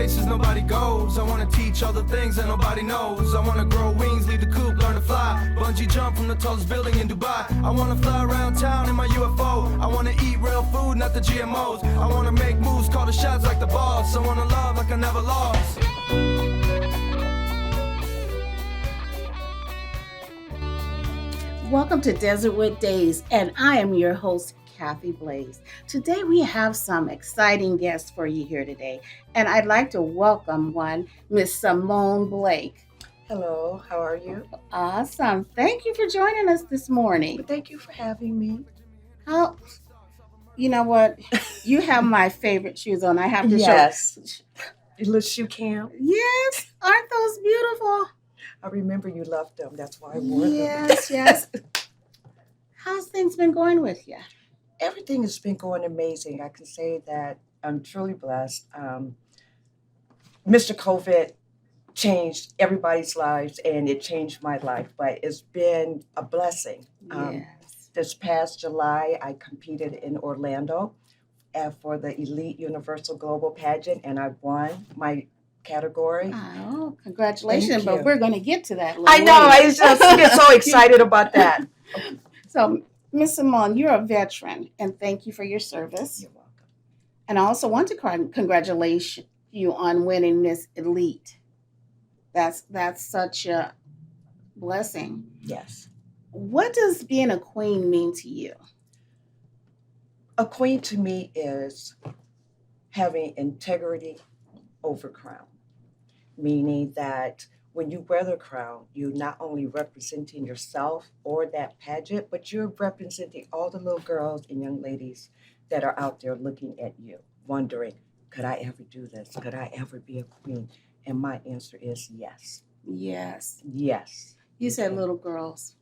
places nobody goes. I wanna teach all the things that nobody knows. I wanna grow wings, leave the coop, learn to fly. Bungee jump from the tallest building in Dubai. I wanna fly around town in my UFO. I wanna eat real food, not the GMOs. I wanna make moves, call the shots like the boss. I wanna love like I never lost. Welcome to Desertwood Days, and I am your host, Kathy Blaze. Today we have some exciting guests for you here today, and I'd like to welcome one, Miss Simmone Blake. Hello, how are you? Awesome. Thank you for joining us this morning. Thank you for having me. How, you know what? You have my favorite shoes on. I have to Yes. show. Your little shoe cam. Yes, aren't those beautiful? I remember you loved them. That's why I wore them. Yes. How's things been going with you? Everything has been going amazing. I can say that I'm truly blessed. Mr. COVID changed everybody's lives, and it changed my life, but it's been a blessing. Yes. This past July, I competed in Orlando for the Elite Universal Global Pageant, and I won my category. Oh, congratulations. Thank But you. we're going to get to that later. I know. I just get so excited about that. So, Miss Simmone, you're a veteran, and thank you for your service. You're welcome. And I also want to congratulate you on winning Miss Elite. That's such a blessing. Yes. What does being a queen mean to you? A queen to me is having integrity over crown, meaning that when you wear the crown, you're not only representing yourself or that pageant, but you're representing all the little girls and young ladies that are out there looking at you, wondering, could I ever do this? Could I ever be a queen? And my answer is yes. Yes. Yes. You said little girls.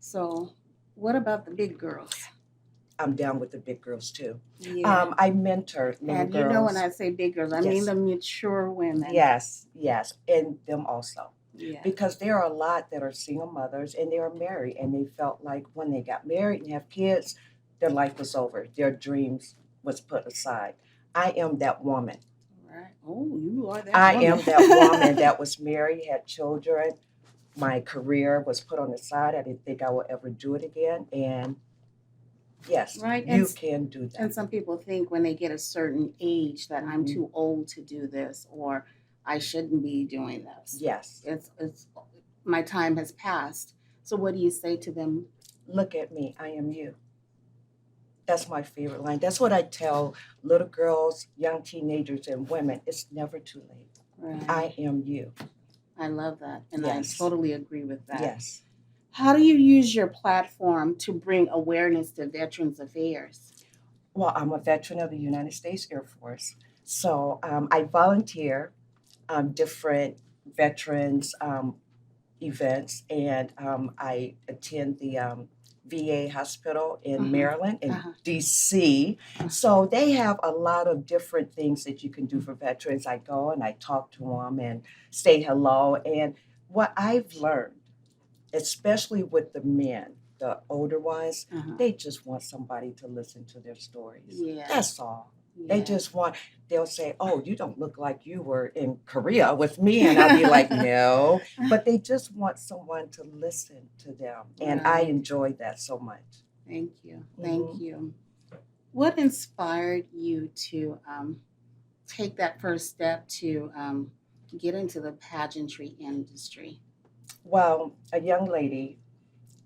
So, what about the big girls? I'm down with the big girls too. Yeah. I mentor little And girls. you know when I say big girls, I mean Yes. the mature women. Yes, and them also. Yeah. Because there are a lot that are single mothers and they are married, and they felt like when they got married and have kids, their life was over. Their dreams was put aside. I am that woman. Right. Oh, you are that I woman. am that woman that was married, had children. My career was put on the side. I didn't think I would ever do it again. And yes, Right. you can do that. And some people think when they get a certain age that I'm too old to do this, or I shouldn't be doing this. Yes. It's my time has passed. So what do you say to them? Look at me. I am you. That's my favorite line. That's what I tell little girls, young teenagers, and women. It's never too late. Right. I am you. I love that. And Yes. I totally agree with that. Yes. How do you use your platform to bring awareness to Veterans Affairs? Well, I'm a veteran of the United States Air Force. So I volunteer different veterans events, and I attend the VA hospital in Maryland and DC. So they have a lot of different things that you can do for veterans. I go and I talk to them and say hello. And what I've learned, especially with the men, the older ones, they just want somebody to listen to their stories. Yeah. That's all. Yeah. They just want, they'll say, oh, you don't look like you were in Korea with me. And I'll be like, no. But they just want someone to listen to them. And I Right. enjoy that so much. Thank you. Thank you. What inspired you to take that first step to get into the pageantry industry? Well, a young lady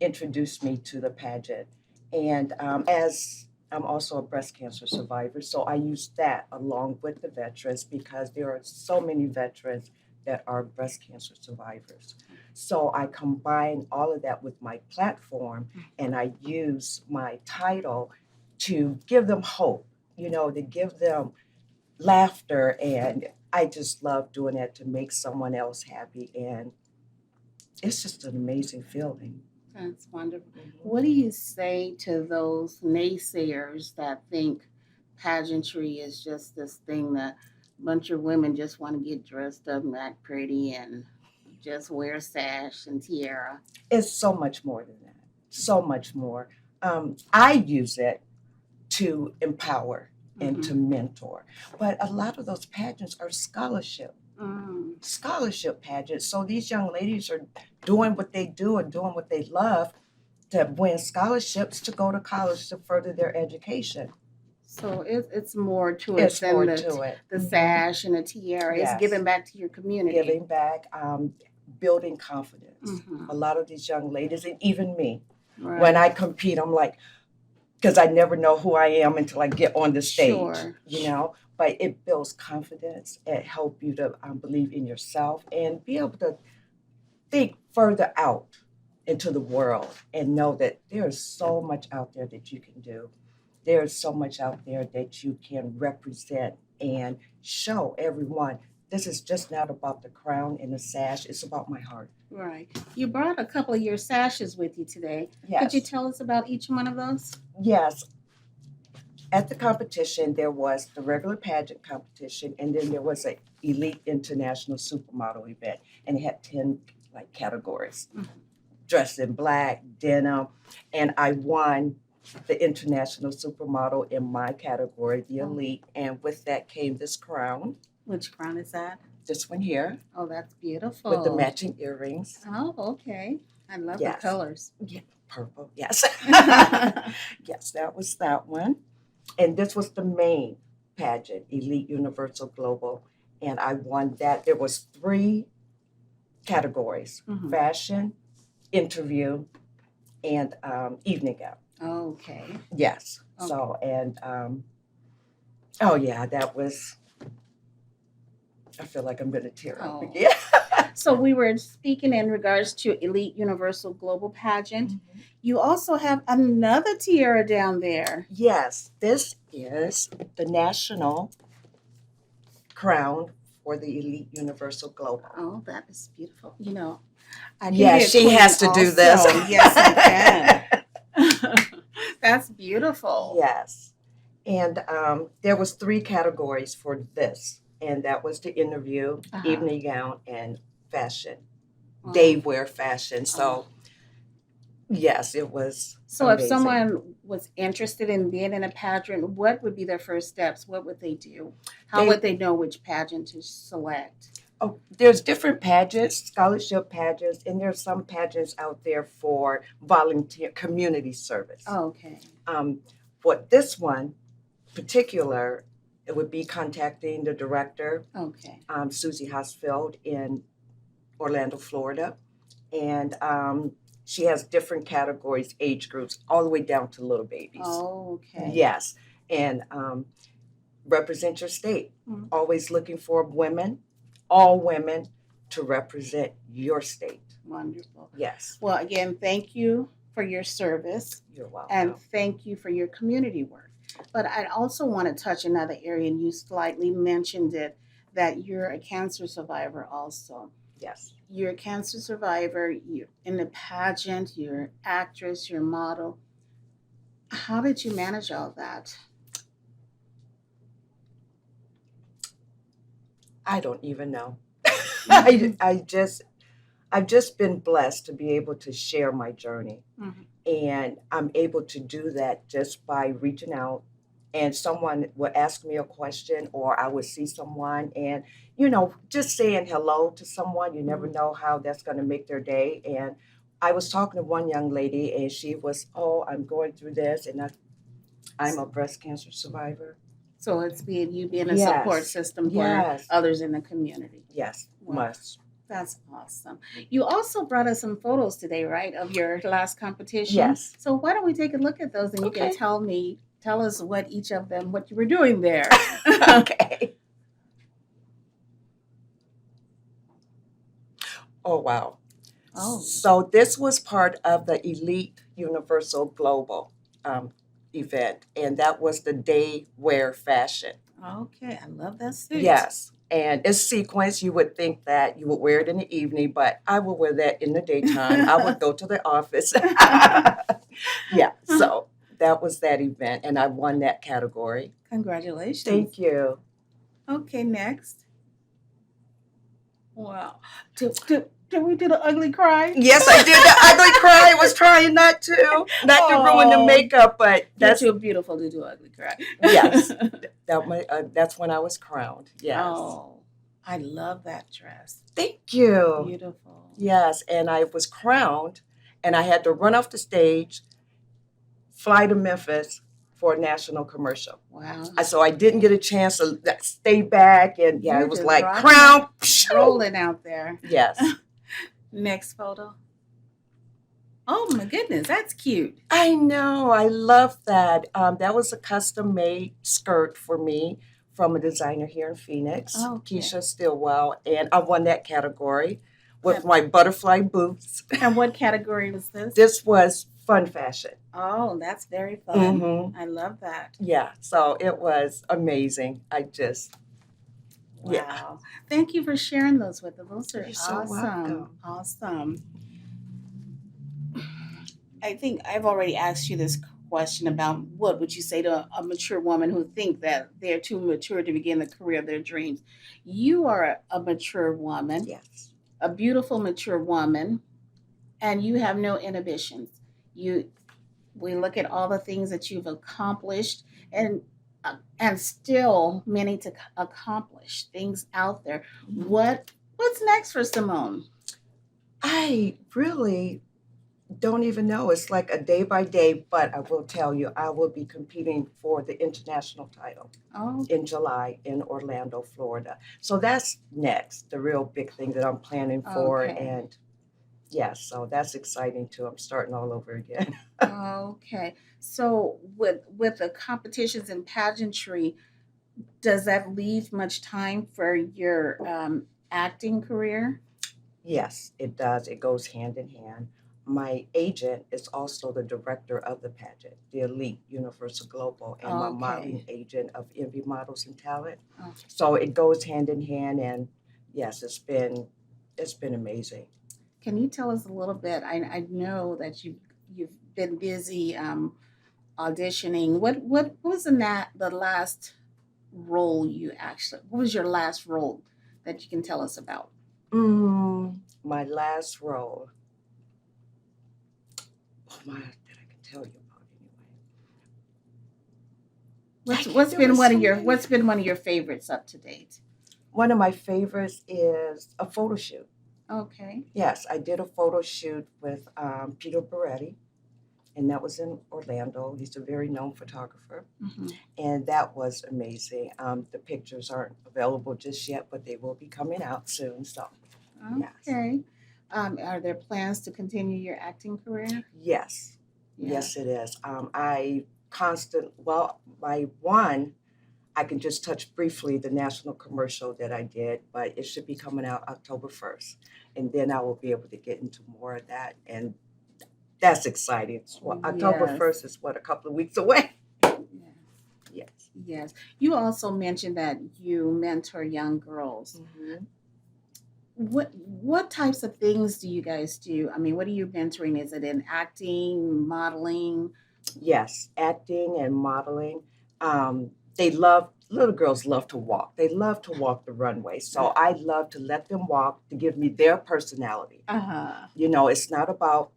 introduced me to the pageant. And as I'm also a breast cancer survivor, so I use that along with the veterans because there are so many veterans that are breast cancer survivors. So I combine all of that with my platform, and I use my title to give them hope, to give them laughter. And I just love doing that to make someone else happy. And it's just an amazing feeling. That's wonderful. What do you say to those naysayers that think pageantry is just this thing that a bunch of women just want to get dressed up and act pretty and just wear sash and tiara? It's so much more than that. So much more. I use it to empower and to mentor. But a lot of those pageants are scholarship pageants. So these young ladies are doing what they do and doing what they love to win scholarships to go to college to further their education. So it's more to it It's than more the, to it. the sash and the tiara. It's Yes. giving back to your community. Giving back, building confidence. Mhm. A lot of these young ladies, and even me, Right. when I compete, I'm like, because I never know who I am until I get on the stage, Sure. you know. But it builds confidence. It helps you to believe in yourself and be able to think further out into the world and know that there's so much out there that you can do. There's so much out there that you can represent and show everyone. This is just not about the crown and the sash. It's about my heart. Right. You brought a couple of your sashes with you today. Yes. Could you tell us about each one of those? Yes. At the competition, there was the regular pageant competition, and then there was an elite international supermodel event, and it had 10 categories. Mhm. Dressed in black, denim, and I won the international supermodel in my category, the elite, and with that came this crown, Which crown is that? this one here, Oh, that's beautiful. with the matching earrings. Oh, okay. I love Yes. the colors. Purple, yes. Yes, that was that one. And this was the main pageant, Elite Universal Global, and I won that. There was 3 categories: Mhm. fashion, interview, and evening gown. Okay. Yes. Okay. So, and oh yeah, that was. I feel like I'm going to tear up Oh. again. So we were speaking in regards to Elite Universal Global Pageant. You also have another tiara down there. Yes, this is the national crown for the Elite Universal Global. Oh, that is beautiful. You know, I can Yeah, get she Queen has to do this. also. Yes, I can. That's beautiful. Yes. And there was 3 categories for this, and that was the interview, Uh-huh. evening gown, and fashion, Wow. day wear fashion. So, yes, it was So amazing. if someone was interested in being in a pageant, what would be their first steps? What would they do? How They- would they know which pageant to select? Oh, there's different pageants, scholarship pageants, and there's some pageants out there for volunteer community service. Oh, okay. For this one particular, it would be contacting the director, Okay. Susie Hosfeld in Orlando, Florida, and she has different categories, age groups, all the way down to little babies. Oh, okay. Yes, and represent your state. Mhm. Always looking for women, all women, to represent your state. Wonderful. Yes, Well, again, thank you for your service you're welcome. and thank you for your community work. But I also want to touch another area, and you slightly mentioned it, that you're a cancer survivor also. Yes. You're a cancer survivor, you're in the pageant, you're an actress, you're a model. How did you manage all that? I don't even know. I've just been blessed to be able to share my journey. Mhm. And I'm able to do that just by reaching out, and someone will ask me a question, or I would see someone, and just saying hello to someone, you never know how that's going to make their day. And I was talking to one young lady, and she was, "Oh, I'm going through this, and I'm a breast cancer survivor." So it's you being a Yes. support system for Yes. others in the community. Yes, Wow. must. That's awesome. You also brought us some photos today, right, of your last competition? Yes. So why don't we take a look at those, and you can Okay. tell us what you were doing there. Okay. Oh, wow. Oh. So this was part of the Elite Universal Global event, and that was the day wear fashion. Okay, I love that suit. Yes, and it's sequence. You would think that you would wear it in the evening, but I would wear that in the daytime. I would go to the office. Yeah, so that was that event, and I won that category. Congratulations. Thank you. Okay, next. Wow. Did we do the ugly cry? Yes, I did the ugly cry. I was trying not to ruin the Oh. makeup, but That's that's you're beautiful to do ugly cry. yes. That's when I was crowned. Yes. Oh, I love that dress. Thank you. Beautiful. Yes, and I was crowned, and I had to run off the stage, fly to Memphis for a national commercial. Wow. So I didn't get a chance to stay back, and yeah, You're it was just like rocking crown, rolling out there. Yes. Next photo. Oh my goodness, that's cute. I know. I love that. That was a custom made skirt for me from a designer here in Phoenix, Okay. Keisha Stillwell, and I won that category with Yep. my butterfly boots. And what category was this? This was fun fashion. Oh, that's very fun. Mhm. I love that. Yeah, so it was amazing. I just, Wow. Yeah. Thank you for sharing those with us. Those are You're so awesome. welcome. Awesome. I think I've already asked you this question about what would you say to a mature woman who think that they're too mature to begin the career of their dreams. You are a mature woman, yes. a beautiful mature woman, and you have no inhibitions. We look at all the things that you've accomplished and still many to accomplish things out there. What's next for Simone? I really don't even know. It's like a day by day, but I will tell you, I will be competing for the international title Oh, in July in Orlando, Florida. So that's next, the real big thing that I'm planning for. Okay. And yeah, so that's exciting too. I'm starting all over again. okay. So with the competitions in pageantry, does that leave much time for your acting career? Yes, it does. It goes hand in hand. My agent is also the director of the pageant, the Elite Universal Global, and my Okay. modeling agent of Envy Models and Talent. Okay. So it goes hand in hand, and yes, it's been amazing. Can you tell us a little bit? I know that you've been busy auditioning. What was the last role you actually? What was your last role that you can tell us about? My last role. Oh my, that I can tell you about anyway. What's There been was one so of your many. what's been one of your favorites up to date? One of my favorites is a photo shoot. Okay. Yes, I did a photo shoot with Peter Beretti, and that was in Orlando. He's a very known photographer, Hmm. and that was amazing. The pictures aren't available just yet, but they will be coming out soon. So, yes. Okay. Are there plans to continue your acting career? Yes, Yeah. yes, it is. My one, I can just touch briefly the national commercial that I did, but it should be coming out October 1st. And then I will be able to get into more of that. And that's exciting. October Yes. 1st is a couple of weeks away. Yeah. Yes. Yes. You also mentioned that you mentor young girls. Mm-hmm. What types of things do you guys do? I mean, what are you mentoring? Is it in acting, modeling? Yes, acting and modeling. Little girls love to walk. They love to walk the runway. So I love to let them walk to give me their personality. Uh-huh. It's not about,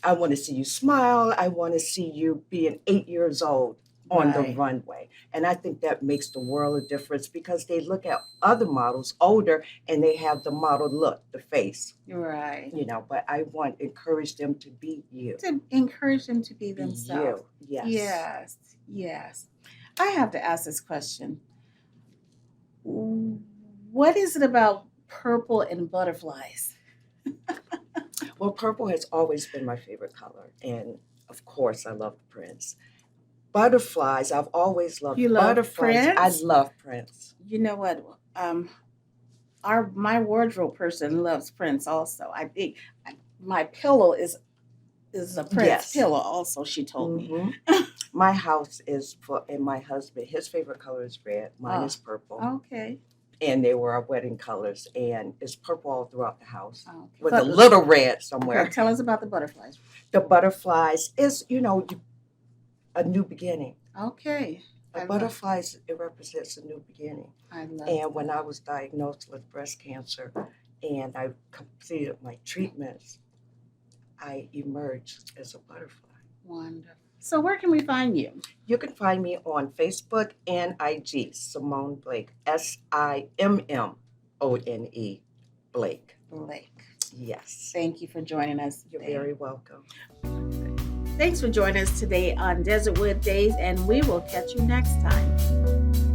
I want to see you smile. I want to see you being 8 years old on the Right. runway. And I think that makes the world a difference because they look at other models older and they have the model look, the face, Right. but I want to encourage them to be you. To encourage them to be Be themselves. you. Yes. Yes. Yes. I have to ask this question. What is it about purple and butterflies? Well, purple has always been my favorite color. And of course, I love the Prince. Butterflies, I've always loved You love butterflies. I Prince? love Prince. You know what? My wardrobe person loves Prince also. I think my pillow is a Prince Yes. pillow also, she told me. Mhm. My house is and my husband, his favorite color is red. Mine Oh. is purple. Okay. And they were our wedding colors. And it's purple all throughout the house Okay. with a little red somewhere. Okay, tell us about the butterflies. The butterflies is, a new beginning. Okay. The butterflies, it represents a new beginning. I love And when I was diagnosed with breast cancer, and I completed my treatments, I emerged as a butterfly. Wonderful. So where can we find you? You can find me on Facebook and IG, Simone Blake, Simmone Blake. Blake. Yes. Thank you for joining us You're today. very welcome. Thanks for joining us today on Desertwood Days, and we will catch you next time.